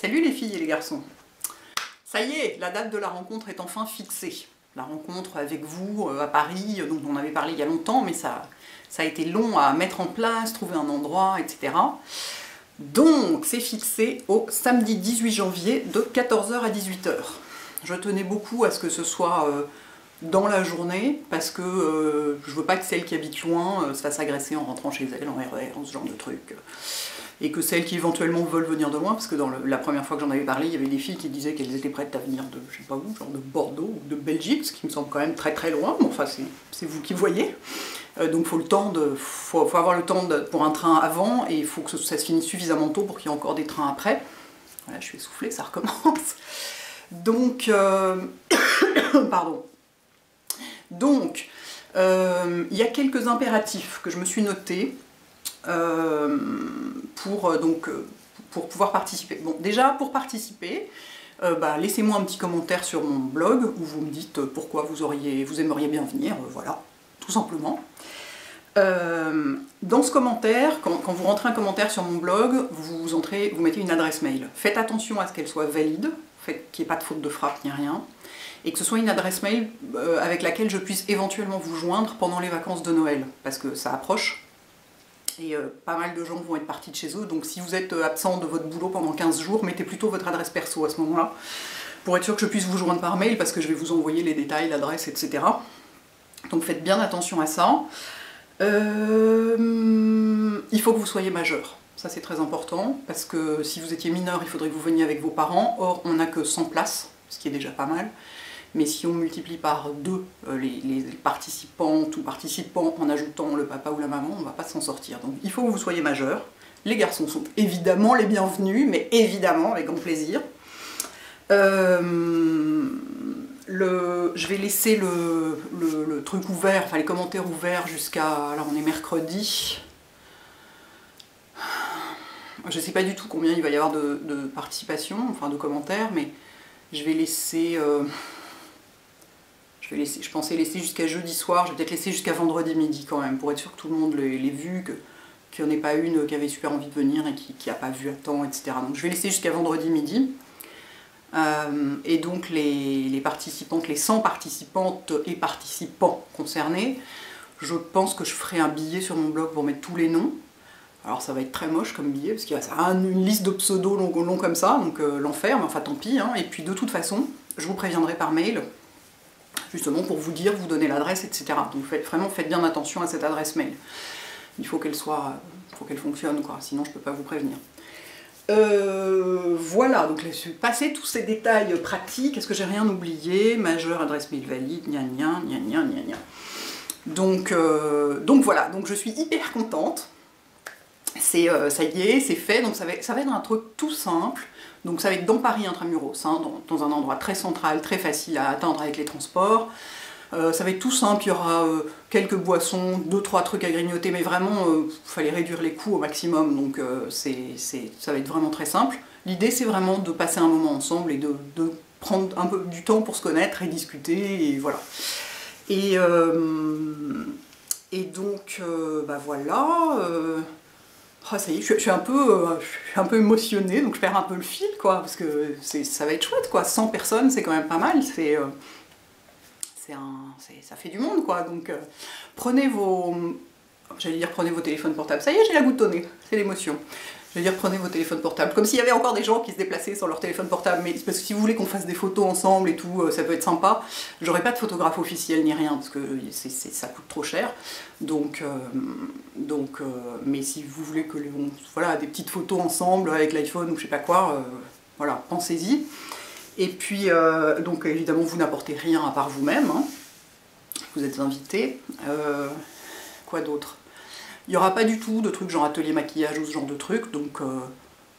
Salut les filles et les garçons. Ça y est, la date de la rencontre est enfin fixée. La rencontre avec vous à Paris, dont on avait parlé il y a longtemps, mais ça a été long à mettre en place, trouver un endroit, etc. Donc c'est fixé au samedi 18 janvier de 14 h à 18 h. Je tenais beaucoup à ce que ce soit dans la journée, parce que je veux pas que celle qui habite loin se fasse agresser en rentrant chez elle, en RER, ce genre de truc. Et que celles qui éventuellement veulent venir de loin, parce que dans la première fois que j'en avais parlé, il y avait des filles qui disaient qu'elles étaient prêtes à venir de, je sais pas où, genre de Bordeaux ou de Belgique, ce qui me semble quand même très très loin, mais enfin c'est vous qui voyez. Donc faut avoir le temps pour un train avant, et il faut que ça se finisse suffisamment tôt pour qu'il y ait encore des trains après. Voilà, je suis essoufflée, ça recommence. Donc, pardon. Donc, il y a quelques impératifs que je me suis notés pour pouvoir participer. Bon, déjà, pour participer, laissez-moi un petit commentaire sur mon blog où vous me dites pourquoi vous aimeriez bien venir, voilà, tout simplement. Dans ce commentaire, quand vous rentrez un commentaire sur mon blog, vous mettez une adresse mail. Faites attention à ce qu'elle soit valide, qu'il n'y ait pas de faute de frappe ni rien, et que ce soit une adresse mail avec laquelle je puisse éventuellement vous joindre pendant les vacances de Noël, parce que ça approche. Et pas mal de gens vont être partis de chez eux, donc si vous êtes absent de votre boulot pendant 15 jours, mettez plutôt votre adresse perso à ce moment-là, pour être sûr que je puisse vous joindre par mail, parce que je vais vous envoyer les détails, l'adresse, etc. Donc faites bien attention à ça. Il faut que vous soyez majeur, ça c'est très important, parce que si vous étiez mineur, il faudrait que vous veniez avec vos parents, or on n'a que 100 places, ce qui est déjà pas mal. Mais si on multiplie par 2 les participantes ou participants en ajoutant le papa ou la maman, on ne va pas s'en sortir. Donc il faut que vous soyez majeurs. Les garçons sont évidemment les bienvenus, mais évidemment avec grand plaisir. Je vais laisser le truc ouvert, enfin les commentaires ouverts jusqu'à... Alors on est mercredi. Je ne sais pas du tout combien il va y avoir de participation, enfin de commentaires, mais je vais laisser... Je pensais laisser jusqu'à jeudi soir, je vais peut-être laisser jusqu'à vendredi midi quand même, pour être sûr que tout le monde l'ait vu, qu'il n'y en ait pas une qui avait super envie de venir et qui n'a pas vu à temps, etc. Donc je vais laisser jusqu'à vendredi midi. Et donc les participantes, les 100 participantes et participants concernés, je pense que je ferai un billet sur mon blog pour mettre tous les noms. Alors ça va être très moche comme billet, parce qu'il y a une liste de pseudos long comme ça, donc l'enfer, mais enfin tant pis. Hein. Et puis de toute façon, je vous préviendrai par mail, justement pour vous dire, vous donner l'adresse, etc. Donc faites bien attention à cette adresse mail. Il faut qu'elle fonctionne, quoi, sinon je ne peux pas vous prévenir. Voilà, donc je vais passer tous ces détails pratiques. Est-ce que j'ai rien oublié? Majeur, adresse mail valide, gna gna, gna gna gna gna. Donc voilà, donc je suis hyper contente. Ça y est, c'est fait, donc ça va être un truc tout simple. Donc ça va être dans Paris intramuros, hein, dans un endroit très central, très facile à atteindre avec les transports. Ça va être tout simple, il y aura quelques boissons, 2-3 trucs à grignoter, mais vraiment, il fallait réduire les coûts au maximum, donc ça va être vraiment très simple. L'idée, c'est vraiment de passer un moment ensemble et de prendre un peu du temps pour se connaître et discuter, et voilà. Et donc, voilà... Oh, ça y est, je suis un peu émotionnée, donc je perds un peu le fil, quoi, parce que ça va être chouette, quoi. 100 personnes, c'est quand même pas mal, ça fait du monde, quoi. Donc prenez vos téléphones portables. Ça y est, j'ai la goutte au nez, c'est l'émotion. Je veux dire, prenez vos téléphones portables, comme s'il y avait encore des gens qui se déplaçaient sans leur téléphone portable, mais parce que si vous voulez qu'on fasse des photos ensemble et tout, ça peut être sympa. J'aurai pas de photographe officiel ni rien, parce que ça coûte trop cher. Mais si vous voulez que voilà, des petites photos ensemble avec l'iPhone ou je sais pas quoi, voilà, pensez-y. Et puis, donc évidemment, vous n'apportez rien à part vous-même, hein. Vous êtes invités. Quoi d'autre? Il n'y aura pas du tout de trucs genre atelier maquillage ou ce genre de trucs, donc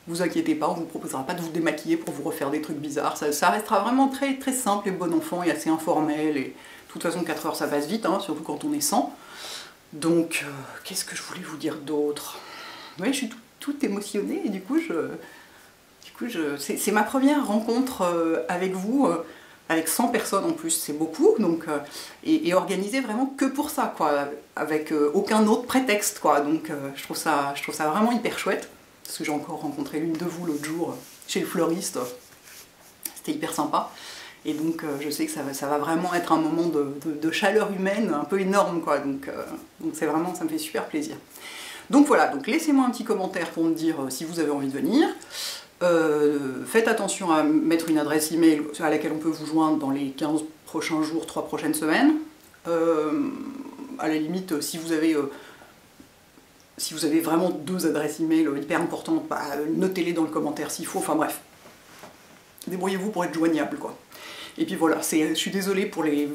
vous inquiétez pas, on ne vous proposera pas de vous démaquiller pour vous refaire des trucs bizarres. Ça restera vraiment très, très simple et bon enfant et assez informel. Et de toute façon, 4 heures ça passe vite, hein, surtout quand on est 100. Donc, qu'est-ce que je voulais vous dire d'autre? Oui, je suis toute émotionnée et du coup, c'est ma première rencontre avec vous. Avec 100 personnes en plus, c'est beaucoup, donc, et organisé vraiment que pour ça, quoi, avec aucun autre prétexte, quoi, donc je trouve ça vraiment hyper chouette, parce que j'ai encore rencontré l'une de vous l'autre jour, chez le fleuriste. C'était hyper sympa. Et donc je sais que ça va vraiment être un moment de chaleur humaine un peu énorme, quoi. Donc c'est vraiment, ça me fait super plaisir. Donc voilà, donc laissez-moi un petit commentaire pour me dire si vous avez envie de venir. Faites attention à mettre une adresse email à laquelle on peut vous joindre dans les 15 prochains jours, 3 prochaines semaines. À la limite, si vous avez vraiment 2 adresses email hyper importantes, bah, notez-les dans le commentaire s'il faut, enfin bref. Débrouillez-vous pour être joignable, quoi. Et puis voilà, je suis désolée pour les...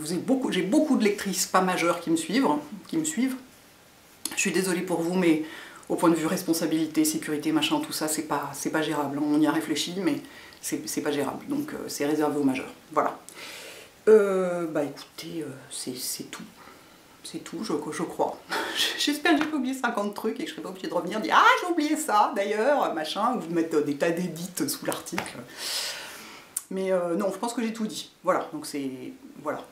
J'ai beaucoup de lectrices pas majeures qui me suivent. Je suis désolée pour vous, mais au point de vue responsabilité, sécurité, machin, tout ça, c'est pas gérable. On y a réfléchi, mais c'est pas gérable. Donc c'est réservé aux majeurs. Voilà. Bah écoutez, c'est tout. C'est tout, je crois. J'espère que j'ai pas oublié 50 trucs et que je serai pas obligée de revenir dire « Ah, j'ai oublié ça, d'ailleurs !» machin, ou de mettre des tas d'édits sous l'article. Mais non, je pense que j'ai tout dit. Voilà, donc c'est... Voilà.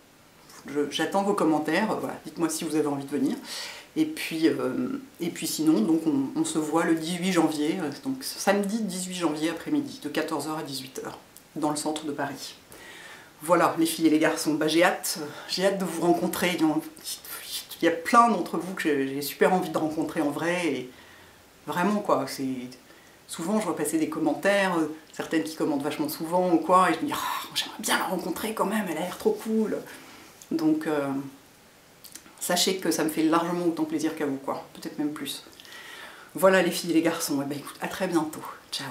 J'attends vos commentaires, voilà. Dites-moi si vous avez envie de venir. Et puis sinon, donc on se voit le 18 janvier, donc samedi 18 janvier après-midi, de 14 h à 18 h, dans le centre de Paris. Voilà, les filles et les garçons, bah, j'ai hâte de vous rencontrer. Il y a plein d'entre vous que j'ai super envie de rencontrer en vrai, et vraiment quoi, c'est... Souvent je vois passer des commentaires, certaines qui commentent vachement souvent ou quoi, et je me dis ah, j'aimerais bien la rencontrer quand même, elle a l'air trop cool. Donc sachez que ça me fait largement autant plaisir qu'à vous, quoi, peut-être même plus. Voilà les filles et les garçons, et ben écoute, à très bientôt, ciao.